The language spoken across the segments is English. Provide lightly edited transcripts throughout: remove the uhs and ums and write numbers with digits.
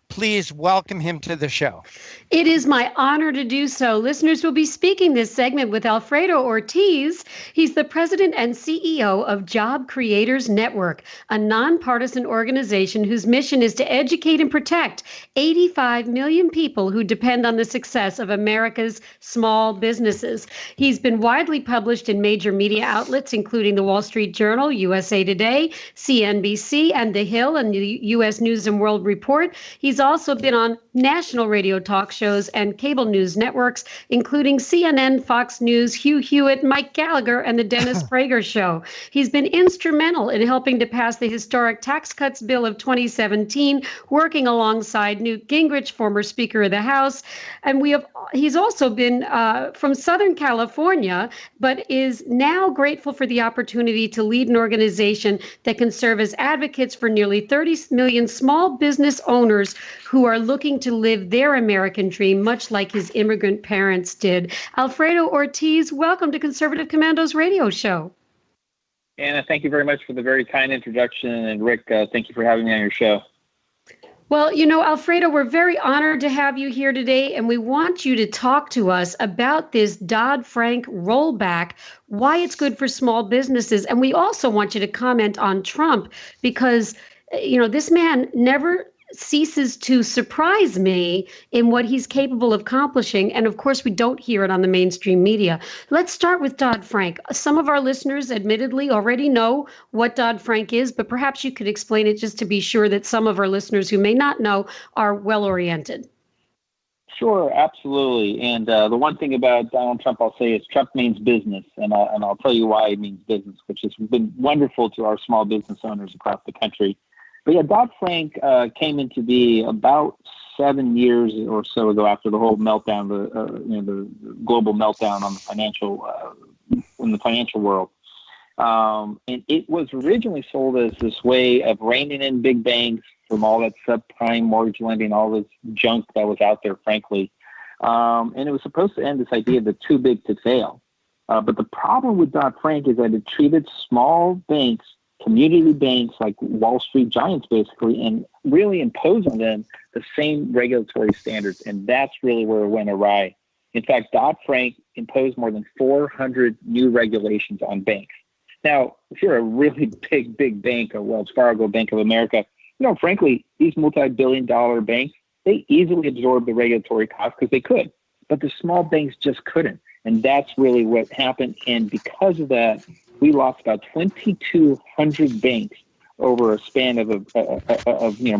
Please welcome him to the show. It is my honor to do so. Listeners will be speaking this segment with Alfredo Ortiz. He's the president and CEO of Job Creators Network, a nonpartisan organization whose mission is to educate and protect 85 million people who depend on the success of America's small businesses. He's been widely published in major media outlets, including the Wall Street Journal, USA Today, CNBC, and The Hill, and the U.S. News and World Report. He's also been on national radio talk shows and cable news networks, including CNN, Fox News, Hugh Hewitt, Mike Gallagher, and the Dennis Prager Show. He's been instrumental in helping to pass the historic tax cuts bill of 2017, working alongside Newt Gingrich, former Speaker of the House. And he's also been from Southern California, but is now grateful for the opportunity to lead an organization that can serve as advocates for nearly 30 million small business owners who are looking to live their American dream, much like his immigrant parents did. Alfredo Ortiz, welcome to Conservative Commando's radio show. Anna, thank you very much for the very kind introduction. And Rick, thank you for having me on your show. Well, Alfredo, we're very honored to have you here today, and we want you to talk to us about this Dodd-Frank rollback, why it's good for small businesses. And we also want you to comment on Trump because, this man never ceases to surprise me in what he's capable of accomplishing. And of course, we don't hear it on the mainstream media. Let's start with Dodd-Frank. Some of our listeners admittedly already know what Dodd-Frank is, but perhaps you could explain it just to be sure that some of our listeners who may not know are well oriented. Sure, absolutely. And the one thing about Donald Trump I'll say is Trump means business, and I'll tell you why it means business, which has been wonderful to our small business owners across the country. But yeah, Dodd-Frank came into be about 7 years or so ago after the whole meltdown, the global meltdown on in the financial world. And it was originally sold as this way of reining in big banks from all that subprime mortgage lending, all this junk that was out there, frankly. And it was supposed to end this idea of the too big to fail. But the problem with Dodd-Frank is that it treated small banks, community banks like Wall Street giants, basically, and really impose on them the same regulatory standards. And that's really where it went awry. In fact, Dodd-Frank imposed more than 400 new regulations on banks. Now, if you're a really big bank, a Wells Fargo, Bank of America, frankly, these multi-billion-dollar banks, they easily absorb the regulatory costs because they could. But the small banks just couldn't. And that's really what happened. And because of that, we lost about 2,200 banks over a span of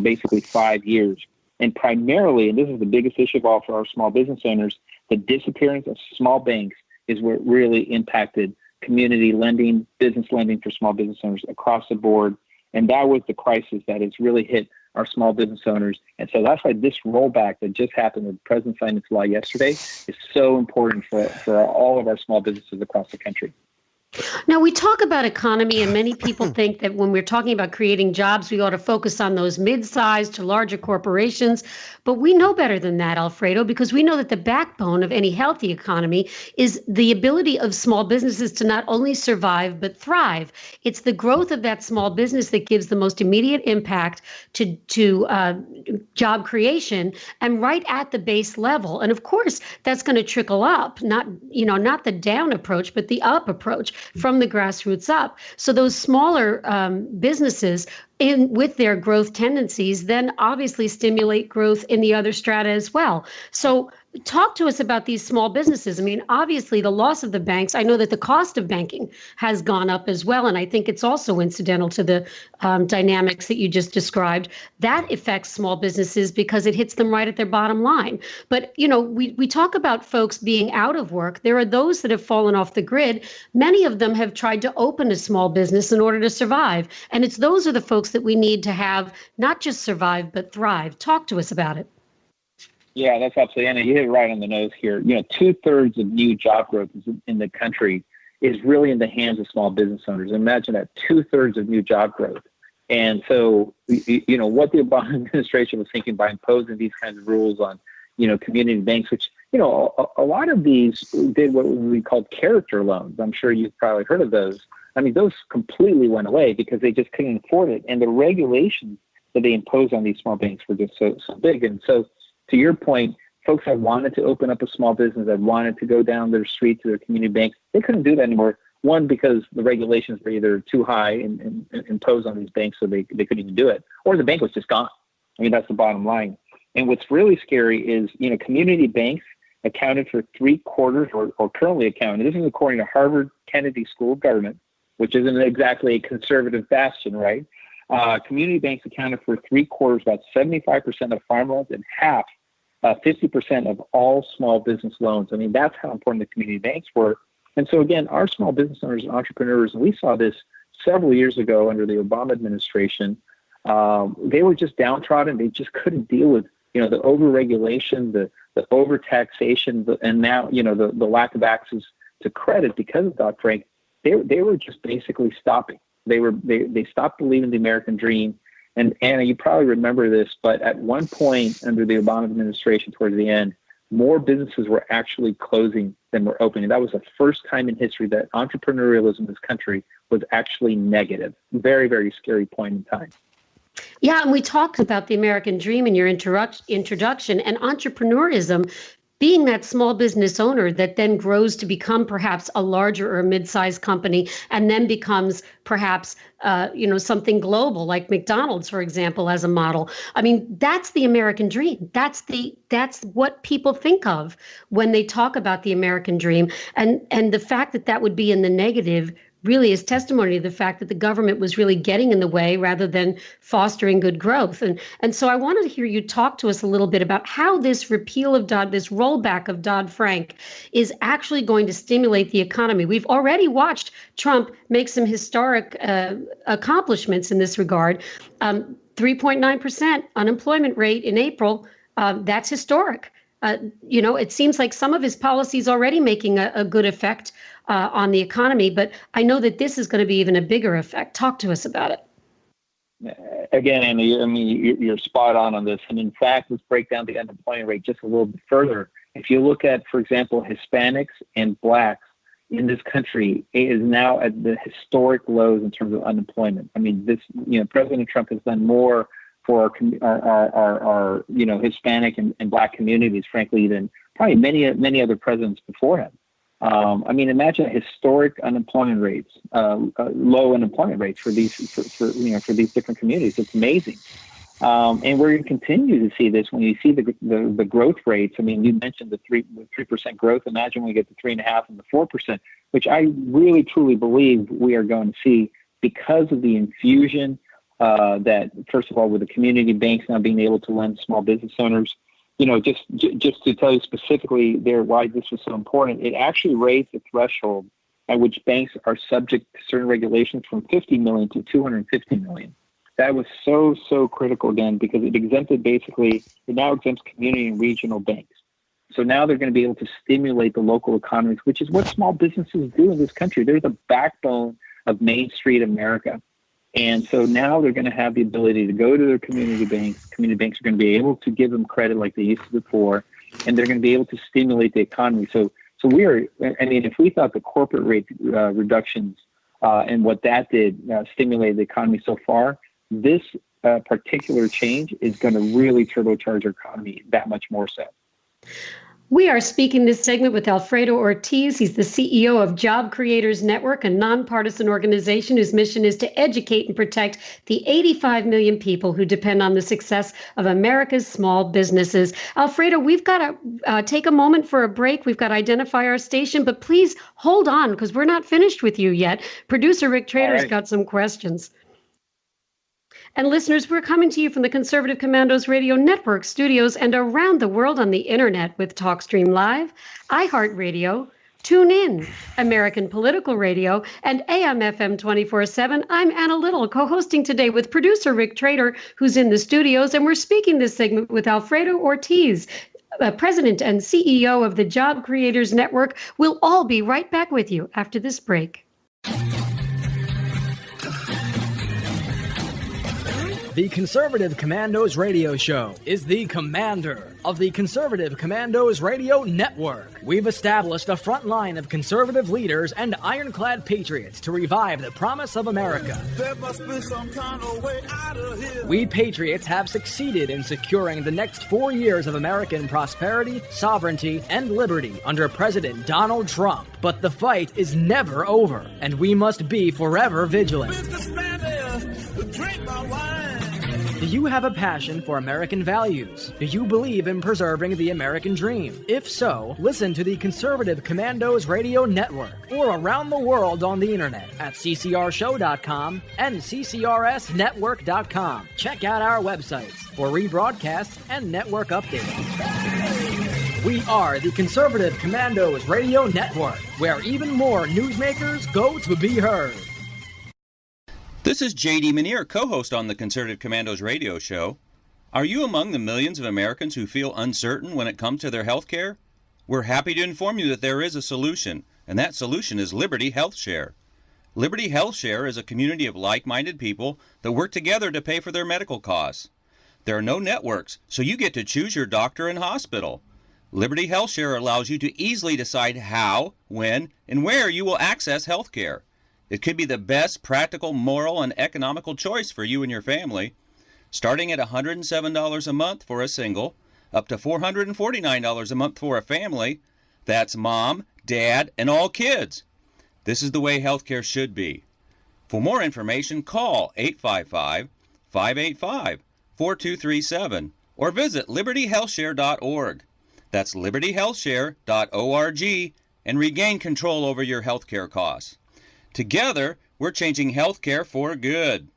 basically 5 years. And primarily, and this is the biggest issue of all for our small business owners, the disappearance of small banks is what really impacted community lending, business lending for small business owners across the board. And that was the crisis that has really hit our small business owners. And so that's why this rollback that just happened with the President signed into law yesterday is so important for all of our small businesses across the country. Now, we talk about economy, and many people think that when we're talking about creating jobs, we ought to focus on those mid-sized to larger corporations. But we know better than that, Alfredo, because we know that the backbone of any healthy economy is the ability of small businesses to not only survive, but thrive. It's the growth of that small business that gives the most immediate impact to job creation and right at the base level. And of course, that's going to trickle up, not the down approach, but the up approach from the grassroots up. So those smaller businesses with their growth tendencies then obviously stimulate growth in the other strata as well. So talk to us about these small businesses. I mean, obviously the loss of the banks, I know that the cost of banking has gone up as well. And I think it's also incidental to the dynamics that you just described. That affects small businesses because it hits them right at their bottom line. But, we talk about folks being out of work. There are those that have fallen off the grid. Many of them have tried to open a small business in order to survive. And those are the folks that we need to have not just survive, but thrive. Talk to us about it. Yeah, that's absolutely, Anna, you hit it right on the nose here. 2/3 of new job growth in the country is really in the hands of small business owners. Imagine that, 2/3 of new job growth. And so, what the Obama administration was thinking by imposing these kinds of rules on, community banks, which, a lot of these did what we called character loans. I'm sure you've probably heard of those. I mean, those completely went away because they just couldn't afford it. And the regulations that they impose on these small banks were just so big. And so, to your point, folks that wanted to open up a small business, that wanted to go down their street to their community banks, they couldn't do that anymore. One, because the regulations were either too high and imposed on these banks, so they couldn't even do it, or the bank was just gone. I mean, that's the bottom line. And what's really scary is, community banks accounted for 3/4 or currently account. This is according to Harvard Kennedy School of Government, which isn't exactly a conservative bastion, right? Community banks accounted for 3/4, about 75% of farm loans, and 50% of all small business loans. I mean, that's how important the community banks were. And so again, our small business owners and entrepreneurs, and we saw this several years ago under the Obama administration, they were just downtrodden. They just couldn't deal with, the over-regulation, the over-taxation, and now, the lack of access to credit because of Dodd-Frank. They were just basically stopping. They stopped believing the American dream. And Anna, you probably remember this, but at one point under the Obama administration towards the end, more businesses were actually closing than were opening. That was the first time in history that entrepreneurialism in this country was actually negative. Very, very scary point in time. Yeah, and we talked about the American dream in your introduction, and entrepreneurism being that small business owner that then grows to become perhaps a larger or a mid-sized company, and then becomes perhaps something global, like McDonald's, for example, as a model. I mean, that's the American dream. That's what people think of when they talk about the American dream, and the fact that would be in the negative really is testimony to the fact that the government was really getting in the way rather than fostering good growth. And so I wanted to hear you talk to us a little bit about how this repeal of this rollback of Dodd-Frank is actually going to stimulate the economy. We've already watched Trump make some historic accomplishments in this regard. 3.9% unemployment rate in April, that's historic. It seems like some of his policies already making a good effect on the economy, but I know that this is going to be even a bigger effect. Talk to us about it. Again, Anna, I mean, you're spot on this. And in fact, let's break down the unemployment rate just a little bit further. If you look at, for example, Hispanics and Blacks in this country, it is now at the historic lows in terms of unemployment. I mean, President Trump has done more for our Hispanic and Black communities, frankly, than probably many other presidents before him. I mean, imagine historic unemployment rates, low unemployment rates for these different communities. It's amazing, and we're going to continue to see this when you see the growth rates. I mean, you mentioned the 3% growth. Imagine when we get to 3.5% and the 4%, which I really truly believe we are going to see because of the infusion that, first of all, with the community banks now being able to lend small business owners. Just to tell you specifically there why this was so important, it actually raised the threshold at which banks are subject to certain regulations from 50 million to 250 million. That was so critical again because it now exempts community and regional banks. So now they're going to be able to stimulate the local economies, which is what small businesses do in this country. They're the backbone of Main Street America. And so now they're going to have the ability to go to their community banks. Community banks are going to be able to give them credit like they used to before, and they're going to be able to stimulate the economy. So if we thought the corporate rate reductions and what that did stimulated the economy so far, this particular change is going to really turbocharge our economy that much more so. We are speaking this segment with Alfredo Ortiz. He's the CEO of Job Creators Network, a nonpartisan organization whose mission is to educate and protect the 85 million people who depend on the success of America's small businesses. Alfredo, we've got to take a moment for a break. We've got to identify our station, but please hold on because we're not finished with you yet. Producer Rick Trader's got some questions. And listeners, we're coming to you from the Conservative Commandos Radio Network studios and around the world on the internet with TalkStream Live, iHeartRadio, TuneIn, American Political Radio, and AM/FM 24/7. I'm Anna Little, co-hosting today with producer Rick Trader, who's in the studios, and we're speaking this segment with Alfredo Ortiz, President and CEO of the Job Creators Network. We'll all be right back with you after this break. The Conservative Commandos Radio Show is the commander of the Conservative Commandos Radio Network. We've established a front line of conservative leaders and ironclad patriots to revive the promise of America. There must be some kind of way out of here. We patriots have succeeded in securing the next 4 years of American prosperity, sovereignty, and liberty under President Donald Trump. But the fight is never over, and we must be forever vigilant. Businessman there, drink my wine. Do you have a passion for American values? Do you believe in preserving the American dream? If so, listen to the Conservative Commandos Radio Network or around the world on the internet at ccrshow.com and ccrsnetwork.com. Check out our websites for rebroadcasts and network updates. We are the Conservative Commandos Radio Network, where even more newsmakers go to be heard. This is J.D. Manier, co-host on the Conservative Commandos radio show. Are you among the millions of Americans who feel uncertain when it comes to their health care? We're happy to inform you that there is a solution, and that solution is Liberty Health Share. Liberty Health Share is a community of like-minded people that work together to pay for their medical costs. There are no networks, so you get to choose your doctor and hospital. Liberty Health Share allows you to easily decide how, when, and where you will access health care. It could be the best practical, moral, and economical choice for you and your family, starting at $107 a month for a single, up to $449 a month for a family. That's mom, dad, and all kids. This is the way healthcare should be. For more information, call 855-585-4237 or visit libertyhealthshare.org. That's libertyhealthshare.org and regain control over your healthcare costs. Together, we're changing healthcare for good.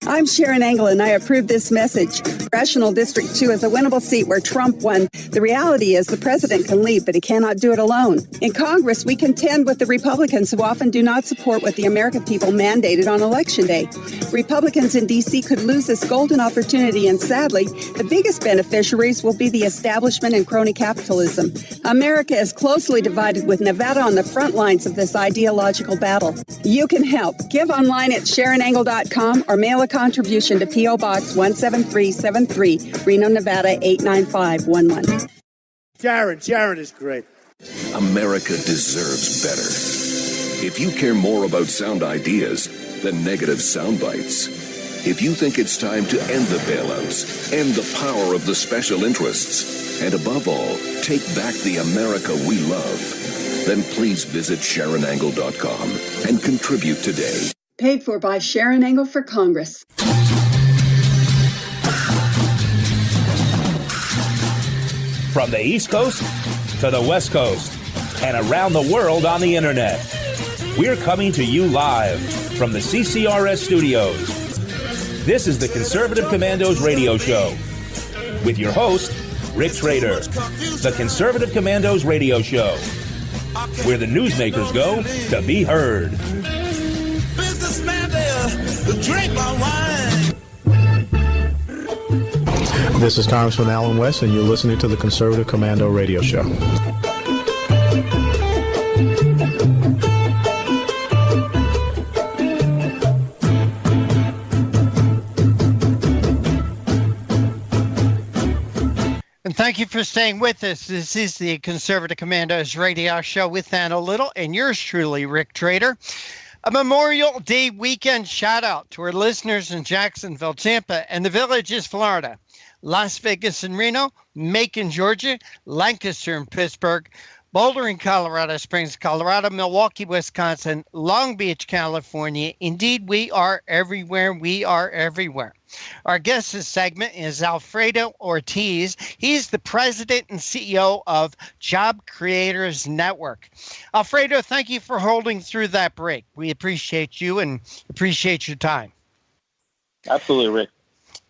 I'm Sharon Engel, and I approve this message. Congressional District 2 is a winnable seat where Trump won. The reality is the president can lead, but he cannot do it alone. In Congress, we contend with the Republicans who often do not support what the American people mandated on Election Day. Republicans in D.C. could lose this golden opportunity, and sadly, the biggest beneficiaries will be the establishment and crony capitalism. America is closely divided, with Nevada on the front lines of this ideological battle. You can help. Give online at SharonEngel.com or mail a contribution to P.O. Box 17373, Reno, Nevada 89511. Sharon is great. America deserves better. If you care more about sound ideas than negative sound bites, if you think it's time to end the bailouts, end the power of the special interests, and above all, take back the America we love, then please visit SharonEngel.com and contribute today. Paid for by Sharon Engel for Congress. From the East Coast to the West Coast and around the world on the internet, we're coming to you live from the CCRS studios. This is the Conservative Commandos Radio Show with your host, Rick Trader. The Conservative Commandos Radio Show, where the newsmakers go to be heard. Businessman there, drink my wine. This is Congressman Alan West, and you're listening to the Conservative Commando Radio Show. And thank you for staying with us. This is the Conservative Commandos Radio Show with Anna Little and yours truly, Rick Trader. A Memorial Day weekend shout out to our listeners in Jacksonville, Tampa, and the Villages, Florida, Las Vegas and Reno, Macon, Georgia, Lancaster and Pittsburgh, Boulder and Colorado Springs, Colorado, Milwaukee, Wisconsin, Long Beach, California. Indeed, we are everywhere. We are everywhere. Our guest this segment is Alfredo Ortiz. He's the president and CEO of Job Creators Network. Alfredo, thank you for holding through that break. We appreciate you and appreciate your time. Absolutely, Rick.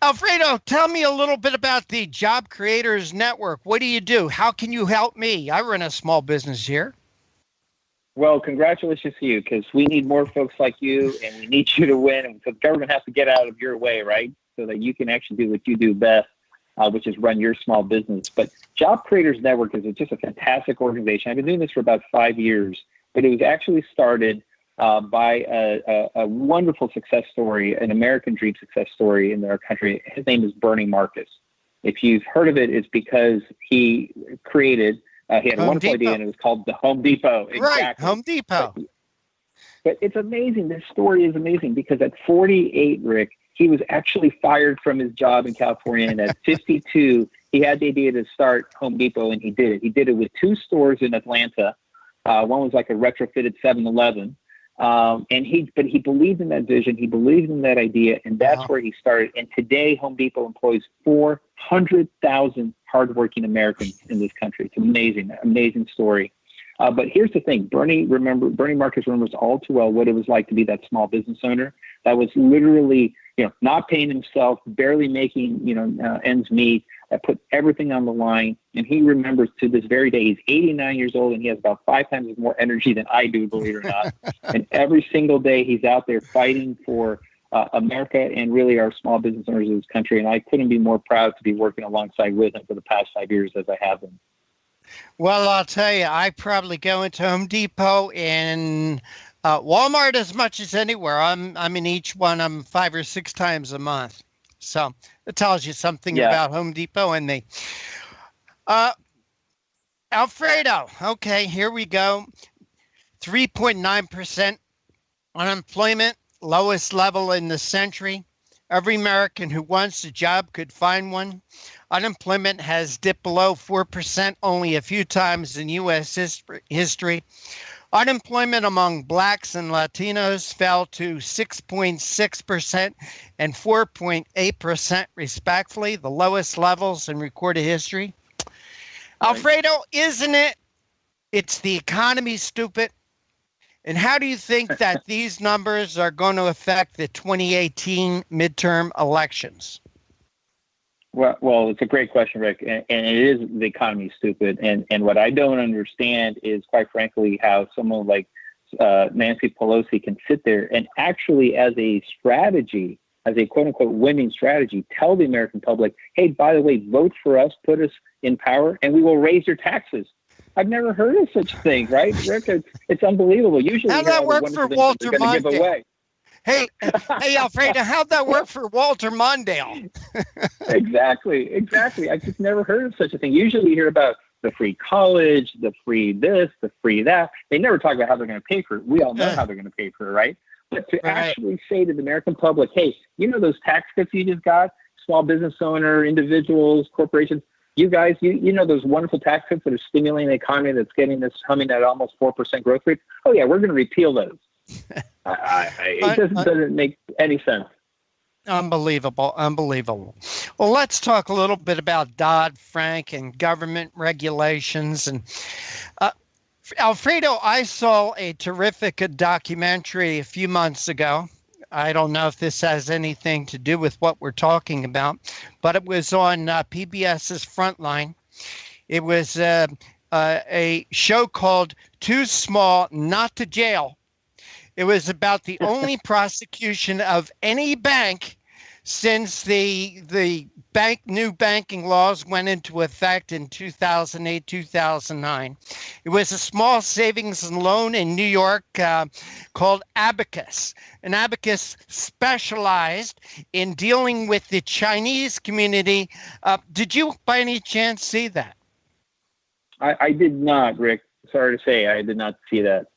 Alfredo, tell me a little bit about the Job Creators Network. What do you do? How can you help me? I run a small business here. Well, congratulations to you, because we need more folks like you, and we need you to win. And so the government has to get out of your way, right, so that you can actually do what you do best, which is run your small business. But Job Creators Network is just a fantastic organization. I've been doing this for about 5 years, but it was actually started by a wonderful success story, an American dream success story in our country. His name is Bernie Marcus. If you've heard of it, it's because he created, he had a wonderful idea, and it was called the Home Depot. Right, Exactly. Home Depot. But it's amazing. This story is amazing because at 48, Rick, he was actually fired from his job in California. And at 52, he had the idea to start Home Depot, and he did it. He did it with 2 stores in Atlanta. One was like a retrofitted 7-Eleven. But he believed in that vision. He believed in that idea, and that's where he started. And today, Home Depot employs 400,000 hardworking Americans in this country. It's amazing, amazing story. But here's the thing: Bernie Marcus remembers all too well what it was like to be that small business owner that was literally, not paying himself, barely making, ends meet, that put everything on the line. And he remembers to this very day, he's 89 years old, and he has about 5 times more energy than I do, believe it or not. And every single day he's out there fighting for America and really our small business owners of this country. And I couldn't be more proud to be working alongside with him for the past 5 years as I have been. Well, I'll tell you, I probably go into Home Depot and Walmart as much as anywhere. I'm in each one. I'm 5 or 6 times a month. So it tells you something about Home Depot and me. Alfredo, okay, here we go. 3.9% unemployment, lowest level in the century. Every American who wants a job could find one. Unemployment has dipped below 4% only a few times in U.S. history. Unemployment among Blacks and Latinos fell to 6.6% and 4.8% respectively, the lowest levels in recorded history. Right. Alfredo, isn't it? It's the economy, stupid. And how do you think that these numbers are going to affect the 2018 midterm elections? Well, it's a great question, Rick, and it is the economy stupid. And what I don't understand is, quite frankly, how someone like Nancy Pelosi can sit there and actually, as a strategy, as a quote-unquote winning strategy, tell the American public, hey, by the way, vote for us, put us in power, and we will raise your taxes. I've never heard of such a thing, right, Rick? It's unbelievable. Usually, how'd that work for Walter Mondale? Hey, Alfredo, how'd that work for Walter Mondale? Exactly. I just never heard of such a thing. Usually you hear about the free college, the free this, the free that. They never talk about how they're going to pay for it. We all know how they're going to pay for it, right? But to actually say to the American public, hey, those tax cuts you just got, small business owner, individuals, corporations, you guys, you know those wonderful tax cuts that are stimulating the economy that's getting this humming at almost 4% growth rate? Oh, yeah, we're going to repeal those. It just doesn't make any sense. Unbelievable. Well, let's talk a little bit about Dodd-Frank and government regulations. And Alfredo, I saw a terrific documentary a few months ago. I don't know if this has anything to do with what we're talking about, but it was on PBS's Frontline. It was a show called Too Small Not to Jail. It was about the only prosecution of any bank since the new banking laws went into effect in 2008, 2009. It was a small savings and loan in New York called Abacus. And Abacus specialized in dealing with the Chinese community. Did you by any chance see that? I did not, Rick. Sorry to say, I did not see that.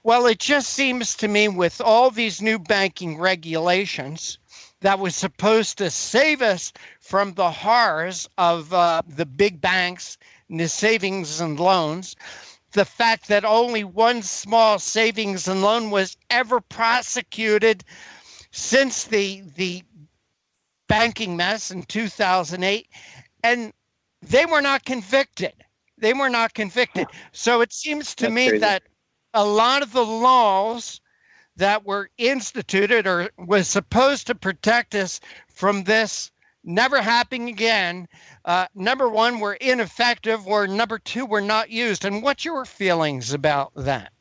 Well, it just seems to me with all these new banking regulations that was supposed to save us from the horrors of the big banks and the savings and loans, the fact that only one small savings and loan was ever prosecuted since the banking mess in 2008, and they were not convicted. So it seems to me that a lot of the laws that were instituted or was supposed to protect us from this never happening again, number one, were ineffective, or number two, were not used. And what's your feelings about that?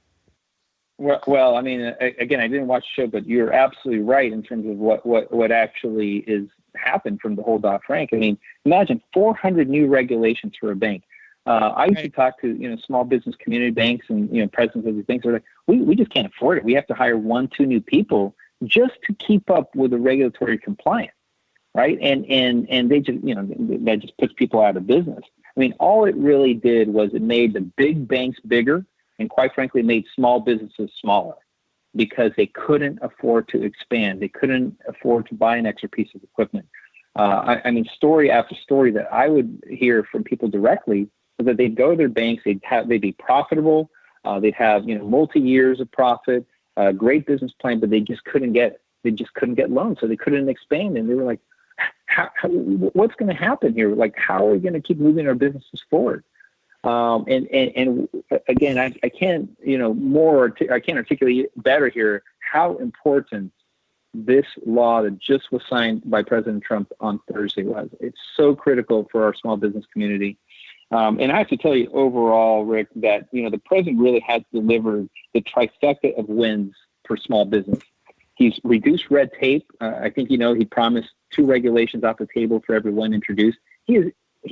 Well, I mean, again, I didn't watch the show, but you're absolutely right in terms of what actually is happened from the whole Dodd-Frank. I mean, imagine 400 new regulations for a bank. I used to talk to, small business community banks and, presidents of these banks are like, we just can't afford it. We have to hire 1-2 new people just to keep up with the regulatory compliance, right? And they just, that just puts people out of business. I mean, all it really did was it made the big banks bigger and, quite frankly, made small businesses smaller because they couldn't afford to expand. They couldn't afford to buy an extra piece of equipment. I mean, story after story that I would hear from people directly was that they'd go to their banks, they'd be profitable, they'd have multi-years of profit, great business plan, but they just couldn't get loans, so they couldn't expand, and they were like, what's going to happen here? Like, how are we going to keep moving our businesses forward? And again, I can't I can't articulate better here how important this law that just was signed by President Trump on Thursday was. It's so critical for our small business community. And I have to tell you overall, Rick, that, the president really has delivered the trifecta of wins for small business. He's reduced red tape. I think, he promised 2 regulations off the table for every one introduced. He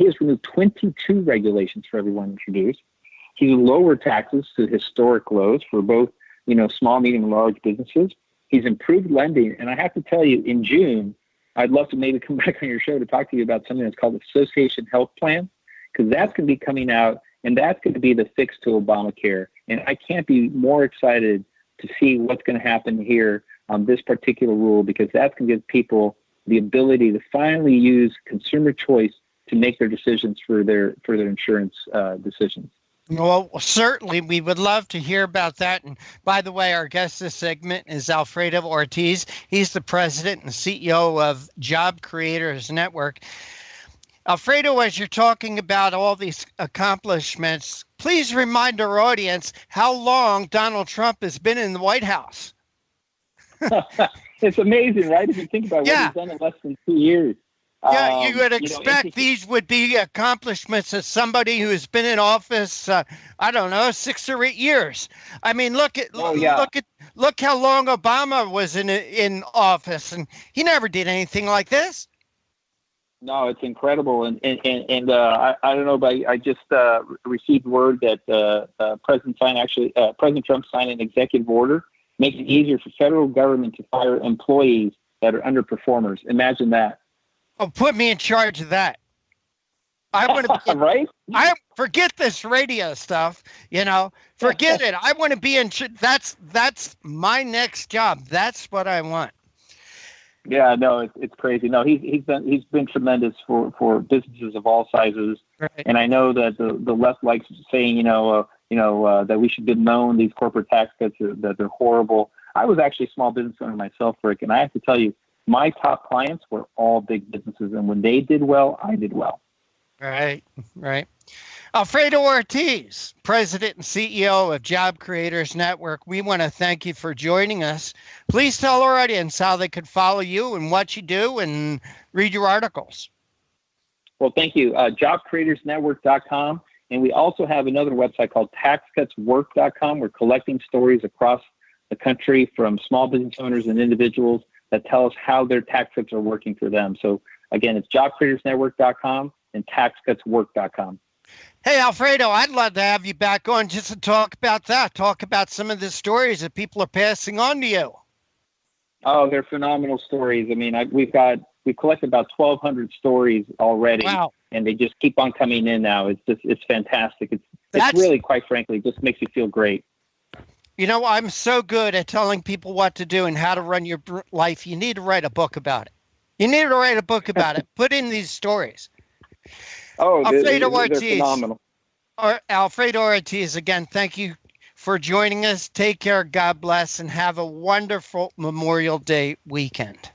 has removed 22 regulations for every one introduced. He's lowered taxes to historic lows for both, small, medium, and large businesses. He's improved lending. And I have to tell you, in June, I'd love to maybe come back on your show to talk to you about something that's called Association Health Plan, because that's going to be coming out, and that's going to be the fix to Obamacare. And I can't be more excited to see what's going to happen here on this particular rule, because that's going to give people the ability to finally use consumer choice to make their decisions for their insurance decisions. Well, certainly, we would love to hear about that. And by the way, our guest this segment is Alfredo Ortiz. He's the president and CEO of Job Creators Network. Alfredo, as you're talking about all these accomplishments, please remind our audience how long Donald Trump has been in the White House. It's amazing, right? If you think about what he's done in less than 2 years. Yeah, you would expect these would be accomplishments of somebody who has been in office, 6 or 8 years. I mean, look how long Obama was in office, and he never did anything like this. No, it's incredible, and I don't know, but I just received word that President Trump signed an executive order making it easier for federal government to fire employees that are underperformers. Imagine that. Oh, put me in charge of that. I want to be right. I forget this radio stuff. Forget it. I want to be in. That's my next job. That's what I want. Yeah, no, it's crazy. No, he's been tremendous for businesses of all sizes. Right. And I know that the left likes saying, that we should be known these corporate tax cuts that they're horrible. I was actually a small business owner myself, Rick, and I have to tell you, my top clients were all big businesses, and when they did well, I did well. Right. Alfredo Ortiz, President and CEO of Job Creators Network, we want to thank you for joining us. Please tell our audience how they could follow you and what you do and read your articles. Well, thank you. JobCreatorsNetwork.com. And we also have another website called TaxCutsWork.com. We're collecting stories across the country from small business owners and individuals that tell us how their tax cuts are working for them. So, again, it's JobCreatorsNetwork.com and TaxCutsWork.com. Hey, Alfredo, I'd love to have you back on just to talk about that. Talk about some of the stories that people are passing on to you. Oh, they're phenomenal stories. I mean, we've collected about 1,200 stories already. Wow. And they just keep on coming in now. It's fantastic. It's really, quite frankly, just makes you feel great. I'm so good at telling people what to do and how to run your life. You need to write a book about it. Put in these stories. Oh, Alfredo they're Ortiz. Phenomenal. Alfredo Ortiz, again, thank you for joining us. Take care, God bless, and have a wonderful Memorial Day weekend.